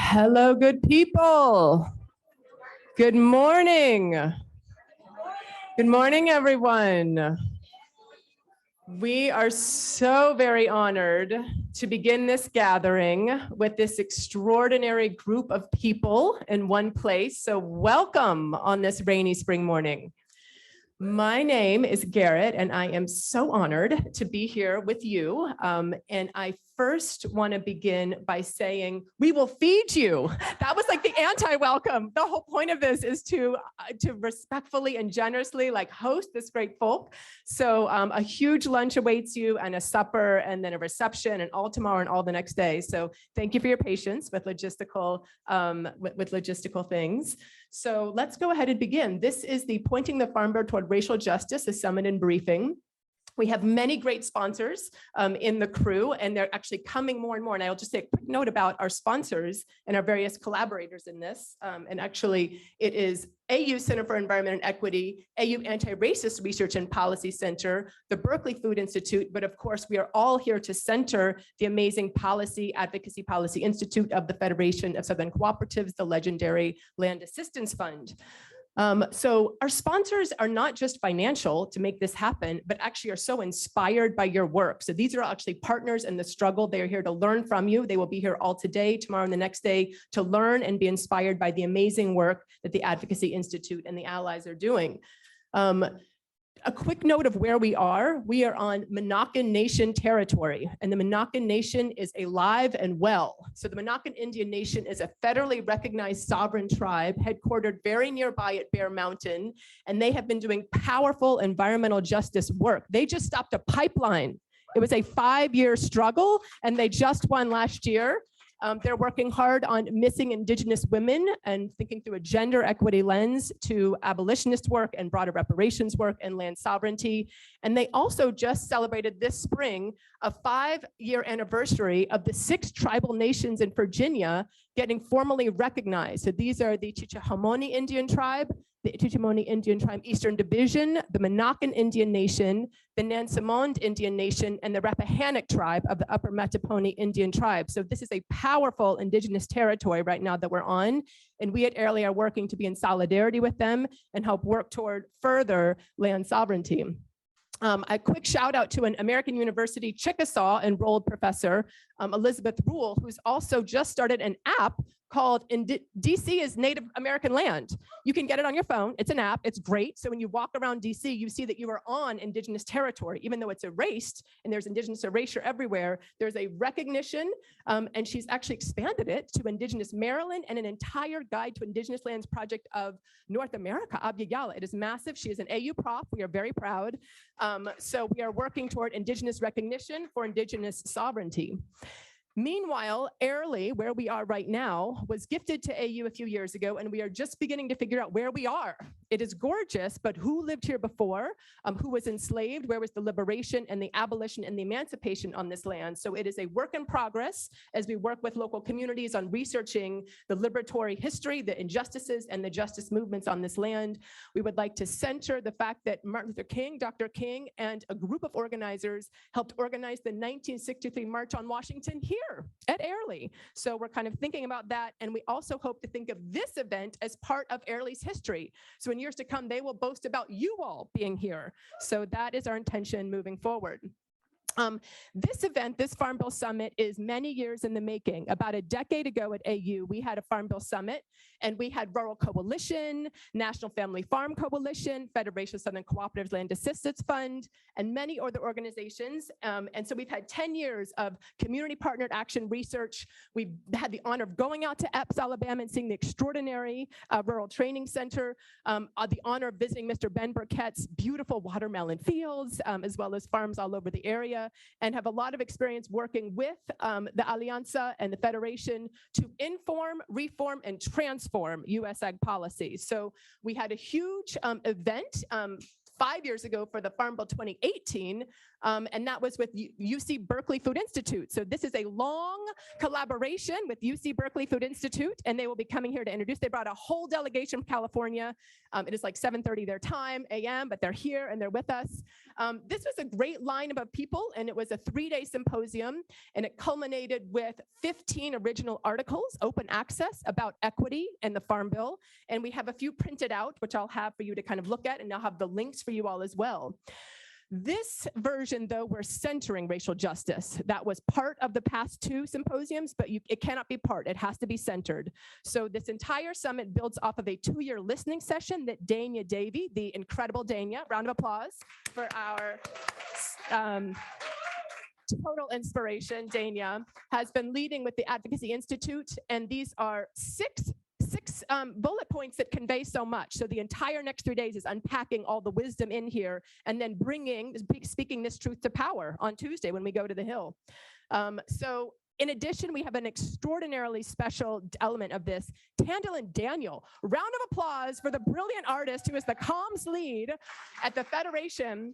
Hello, good people. Good morning. Good morning, everyone. We are so very honored to begin this gathering with this extraordinary group of people in one place. So welcome on this rainy spring morning. My name is Garrett, and I am so honored to be here with you. And I first want to begin by saying, we will feed you. That was like the anti-welcome. The whole point of this is to respectfully and generously host this great folk. So a huge lunch awaits you, and a supper, and then a reception, and all tomorrow and all the next day. So thank you for your patience with logistical things. So let's go ahead and begin. This is the Pointing the Farm Bill Toward Racial Justice, a summit and briefing. We have many great sponsors in the crew, and they're actually coming more and more. And I'll just say a quick note about our sponsors and our various collaborators in this. And actually, it is AU Center for Environment and Equity, AU Anti-Racist Research and Policy Center, the Berkeley Food Institute, but of course, we are all here to center the amazing Advocacy Policy Institute of the Federation of Southern Cooperatives, the legendary Land Assistance Fund. So our sponsors are not just financial to make this happen, but actually are so inspired by your work. So these are actually partners in the struggle. They are here to learn from you. They will be here all today, tomorrow, and the next day to learn and be inspired by the amazing work that the Advocacy Institute and the allies are doing. A quick note of where we are. We are on Monacan Nation territory, and the Monacan Nation is alive and well. So the Monacan Indian Nation is a federally recognized sovereign tribe headquartered very nearby at Bear Mountain, and they have been doing powerful environmental justice work. They just stopped a pipeline. It was a 5-year struggle, and they just won last year. They're working hard on missing Indigenous women and thinking through a gender equity lens to abolitionist work and broader reparations work and land sovereignty. And they also just celebrated this spring a 5-year anniversary of the 6 tribal nations in Virginia getting formally recognized. So these are the Chickahominy Indian Tribe, the Chickahominy Indian Tribe Eastern Division, the Monacan Indian Nation, the Nansemond Indian Nation, and the Rappahannock Tribe of the Upper Mattapony Indian Tribe. So this is a powerful indigenous territory right now that we're on, and we at Airly are working to be in solidarity with them and help work toward further land sovereignty. A quick shout out to an American University Chickasaw enrolled professor, Elizabeth Rule, who's also just started an app called DC is Native American Land. You can get it on your phone. It's an app. It's great. So when you walk around DC, you see that you are on indigenous territory, even though it's erased and there's indigenous erasure everywhere. There's a recognition, and she's actually expanded it to Indigenous Maryland and an entire guide to Indigenous Lands project of North America, Abya. It is massive. She is an AU prof. We are very proud. So we are working toward indigenous recognition for indigenous sovereignty. Meanwhile, Airly, where we are right now, was gifted to AU a few years ago, and we are just beginning to figure out where we are. It is gorgeous, but who lived here before? Who was enslaved? Where was the liberation and the abolition and the emancipation on this land? So it is a work in progress as we work with local communities on researching the liberatory history, the injustices, and the justice movements on this land. We would like to center the fact that Martin Luther King, Dr. King, and a group of organizers helped organize the 1963 March on Washington here at Airly. So we're kind of thinking about that, and we also hope to think of this event as part of Airly's history. So in years to come, they will boast about you all being here. So that is our intention moving forward. This event, this Farm Bill Summit, is many years in the making. About a decade ago at AU, we had a Farm Bill Summit, and we had Rural Coalition, National Family Farm Coalition, Federation of Southern Cooperatives Land Assistance Fund, and many other organizations. And so we've had 10 years of community partnered action research. We've had the honor of going out to Epps, Alabama, and seeing the extraordinary Rural Training Center, the honor of visiting Mr. Ben Burkett's beautiful watermelon fields, as well as farms all over the area, and have a lot of experience working with the Alianza and the Federation to inform, reform, and transform U.S. ag policy. So we had a huge event 5 years ago for the Farm Bill 2018, And that was with UC Berkeley Food Institute. So this is a long collaboration with UC Berkeley Food Institute, and they will be coming here to introduce. They brought a whole delegation from California. It is like 7:30 their time, a.m., but they're here and they're with us. This was a great lineup of people, and it was a 3-day symposium, and it culminated with 15 original articles, open access, about equity and the Farm Bill. And we have a few printed out, which I'll have for you to kind of look at, and I'll have the links for you all as well. This version, though, we're centering racial justice. That was part of the past 2 symposiums, but it cannot be part. It has to be centered. So this entire summit builds off of a 2-year listening session that Dania Davey, the incredible Dania, round of applause for our total inspiration, Dania, has been leading with the Advocacy Institute. And these are six bullet points that convey so much. So the entire next 3 days is unpacking all the wisdom in here and then speaking this truth to power on Tuesday when we go to the Hill. So in addition, we have an extraordinarily special element of this. Tandalyn Daniel, round of applause for the brilliant artist who is the comms lead at the Federation.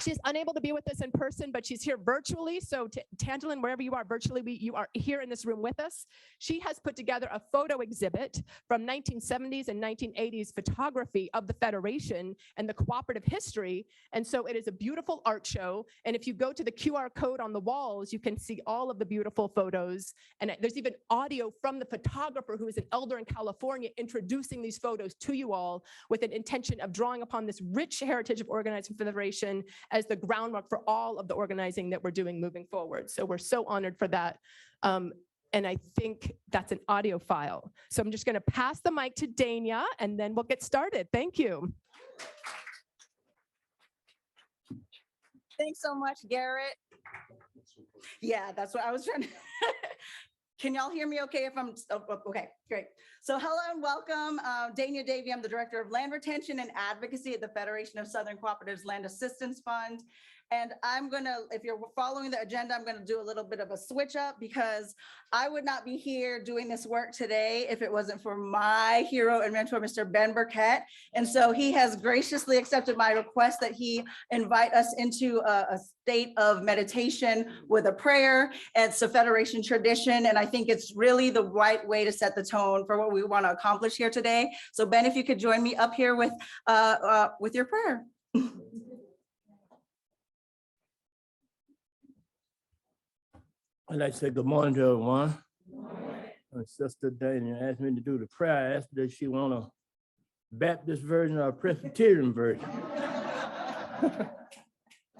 She's unable to be with us in person, but she's here virtually. So Tandalyn, wherever you are virtually, you are here in this room with us. She has put together a photo exhibit from 1970s and 1980s photography of the Federation and the cooperative history. And so it is a beautiful art show. And if you go to the QR code on the walls, you can see all of the beautiful photos. And there's even audio from the photographer who is an elder in California introducing these photos to you all with an intention of drawing upon this rich heritage of organizing Federation as the groundwork for all of the organizing that we're doing moving forward. So we're so honored for that. And I think that's an audio file. So I'm just going to pass the mic to Dania, and then we'll get started. Thank you. Thanks so much, Garrett. Yeah, that's what I was trying to. Can y'all hear me okay if I'm, okay, great. So hello and welcome. Dania Davey, I'm the Director of Land Retention and Advocacy at the Federation of Southern Cooperatives Land Assistance Fund. And I'm gonna, if you're following the agenda, I'm gonna do a little bit of a switch up because I would not be here doing this work today if it wasn't for my hero and mentor, Mr. Ben Burkett. And so he has graciously accepted my request that he invite us into a state of meditation with a prayer. It's a Federation tradition, and I think it's really the right way to set the tone for what we want to accomplish here today. So Ben, if you could join me up here with your prayer. I'd like to say good morning to everyone. My sister Dania asked me to do the prayer. I asked her if she want a Baptist version or a Presbyterian version.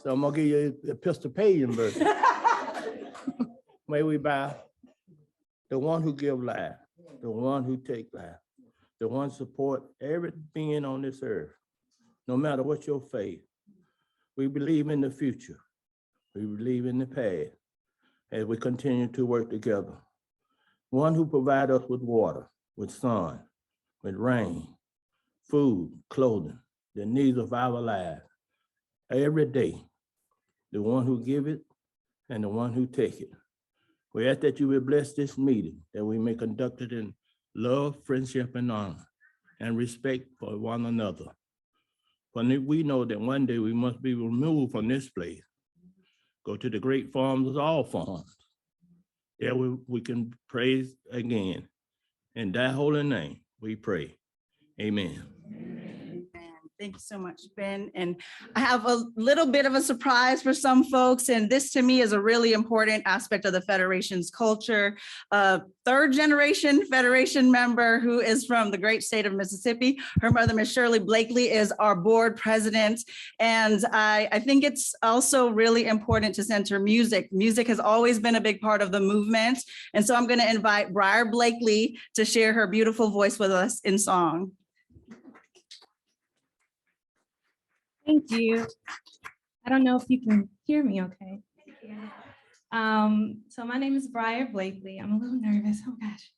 So I'm gonna give you the Episcopalian version. May we bow. The one who gives life, the one who takes life, the one support every being on this earth, no matter what your faith. We believe in the future. We believe in the past. As we continue to work together. One who provides us with water, with sun, with rain, food, clothing, the needs of our lives. Every day, the one who give it and the one who take it. We ask that you will bless this meeting, that we may conduct it in love, friendship, and honor, and respect for one another. For we know that one day we must be removed from this place. Go to the great farms of all farms. There we can praise again. In thy holy name, we pray. Amen. Thank you so much, Ben. And I have a little bit of a surprise for some folks. And this to me is a really important aspect of the Federation's culture. Third generation Federation member who is from the great state of Mississippi. Her mother, Ms. Shirley Blakely, is our board president. And I think it's also really important to center music. Music has always been a big part of the movement. And so I'm going to invite Briar Blakely to share her beautiful voice with us in song. Thank you. I don't know if you can hear me okay. So my name is Briar Blakely. I'm a little nervous, oh gosh.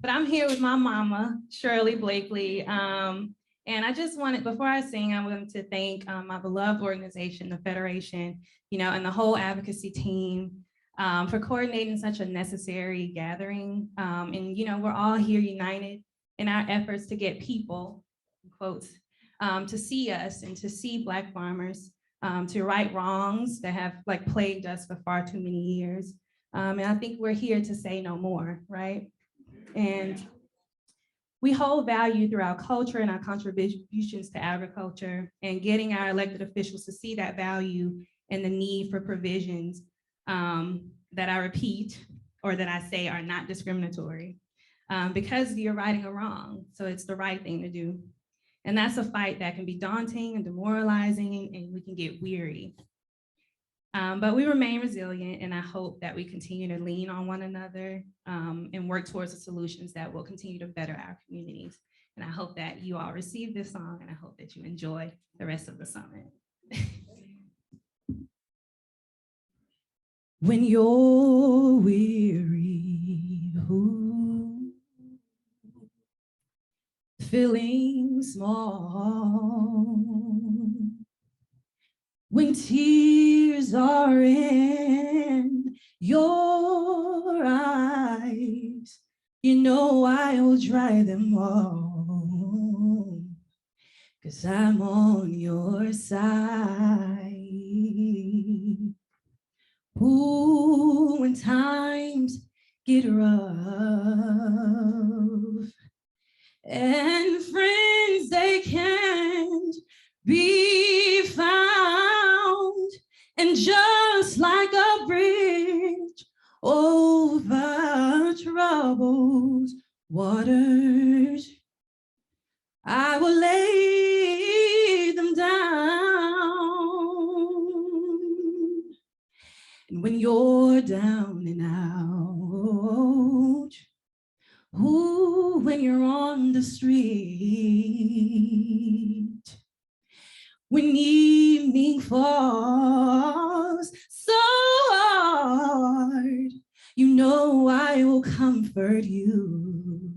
But I'm here with my mama, Shirley Blakely. And I just wanted, before I sing, I wanted to thank my beloved organization, the Federation, and the whole advocacy team for coordinating such a necessary gathering. And we're all here united in our efforts to get people, in quotes, to see us and to see Black farmers to right wrongs that have like plagued us for far too many years. And I think we're here to say no more, right? And we hold value through our culture and our contributions to agriculture, and getting our elected officials to see that value and the need for provisions that I repeat, or that I say are not discriminatory, because you're righting a wrong. So it's the right thing to do. And that's a fight that can be daunting and demoralizing, and we can get weary. But we remain resilient, and I hope that we continue to lean on one another and work towards the solutions that will continue to better our communities. And I hope that you all receive this song, and I hope that you enjoy the rest of the summit. When you're weary, feeling small, when tears are in your eyes, you know I will dry them all, 'cause I'm on your side. Ooh, when times get rough and friends, they can't be found, and just like a bridge over troubled waters, I will lay them down. And when you're down and out, ooh, when you're on the street, when evening falls so hard, you know I will comfort you,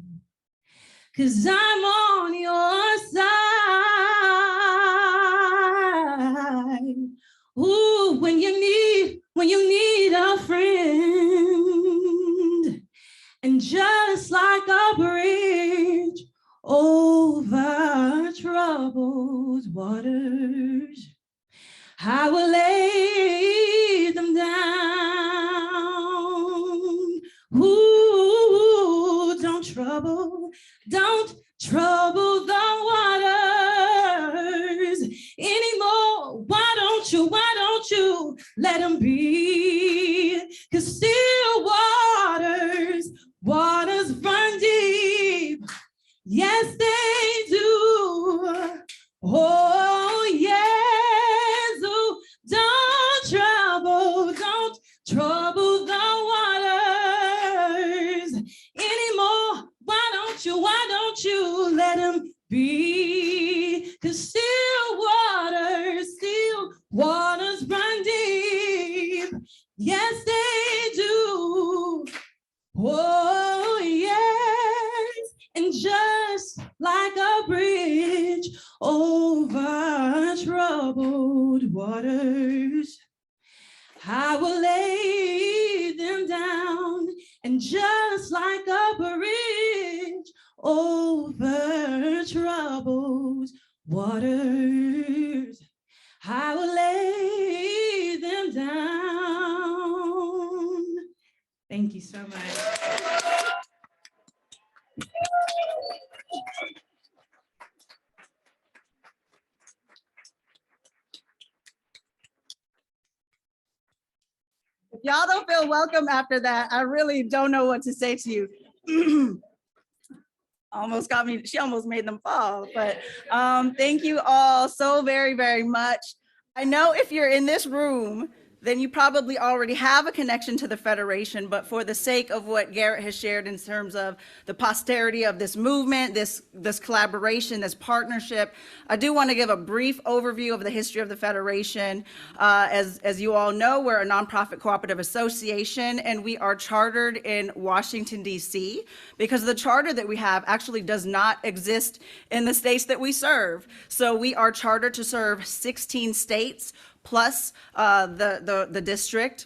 'cause I'm on your side. Ooh, when you need a friend, and just like a bridge over troubled waters, I will lay them down. Ooh, don't trouble the waters anymore. Why don't you let them be? 'Cause still waters run deep. Yes, they do. Oh, yes. Oh, don't trouble the waters anymore. Why don't you let them be? 'Cause still waters run deep. Yes, they do. Oh, yes. And just like a bridge over troubled waters, I will lay them down. And just like a bridge over troubled waters, I will lay them down. Thank you so much. If y'all don't feel welcome after that, I really don't know what to say to you. Almost got me, she almost made them fall, but thank you all so very, very much. I know if you're in this room, then you probably already have a connection to the Federation, but for the sake of what Garrett has shared in terms of the posterity of this movement, this collaboration, this partnership, I do want to give a brief overview of the history of the Federation. As you all know, we're a nonprofit cooperative association, and we are chartered in Washington, D.C., because the charter that we have actually does not exist in the states that we serve. So we are chartered to serve 16 states, plus the district.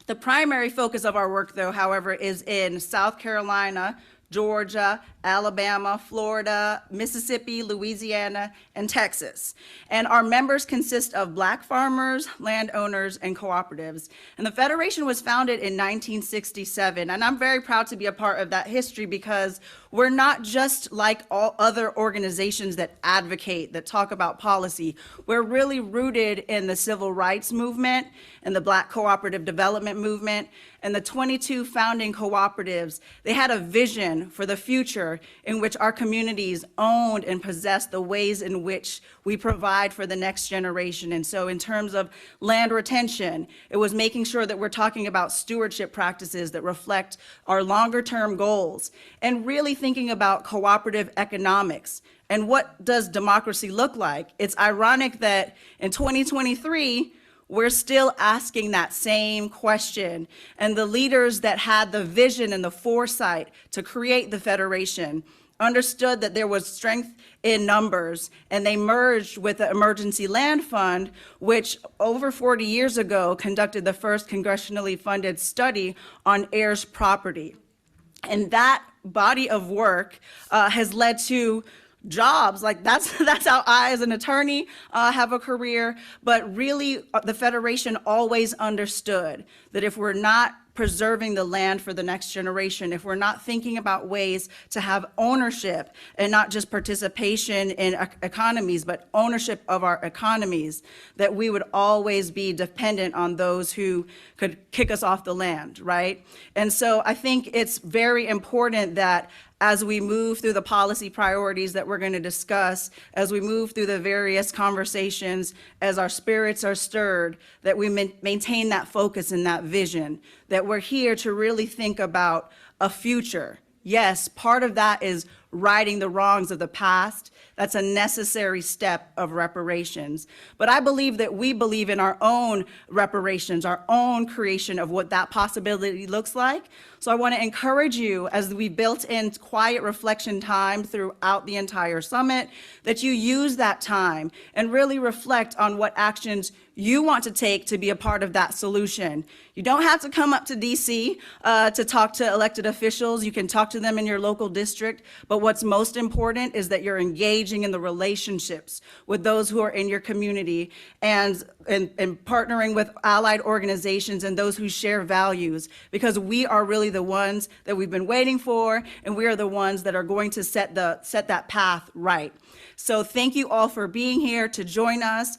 The primary focus of our work, though, however, is in South Carolina, Georgia, Alabama, Florida, Mississippi, Louisiana, and Texas. And our members consist of Black farmers, landowners, and cooperatives. And the Federation was founded in 1967, and I'm very proud to be a part of that history because we're not just like all other organizations that advocate, that talk about policy. We're really rooted in the civil rights movement and the Black cooperative development movement. And the 22 founding cooperatives, they had a vision for the future in which our communities owned and possessed the ways in which we provide for the next generation. And so in terms of land retention, it was making sure that we're talking about stewardship practices that reflect our longer term goals and really thinking about cooperative economics. And what does democracy look like? It's ironic that in 2023, we're still asking that same question. And the leaders that had the vision and the foresight to create the Federation understood that there was strength in numbers, and they merged with the Emergency Land Fund, which over 40 years ago conducted the first congressionally funded study on heirs property. And that body of work has led to jobs. Like that's how I, as an attorney, have a career. But really, the Federation always understood that if we're not preserving the land for the next generation, if we're not thinking about ways to have ownership and not just participation in economies, but ownership of our economies, that we would always be dependent on those who could kick us off the land, right? And so I think it's very important that as we move through the policy priorities that we're going to discuss, as we move through the various conversations, as our spirits are stirred, that we maintain that focus and that vision, that we're here to really think about a future. Yes, part of that is righting the wrongs of the past. That's a necessary step of reparations. But I believe that we believe in our own reparations, our own creation of what that possibility looks like. So I want to encourage you, as we built in quiet reflection time throughout the entire summit, that you use that time and really reflect on what actions you want to take to be a part of that solution. You don't have to come up to DC to talk to elected officials. You can talk to them in your local district. But what's most important is that you're engaging in the relationships with those who are in your community and partnering with allied organizations and those who share values, because we are really the ones that we've been waiting for, and we are the ones that are going to set that path right. So thank you all for being here to join us.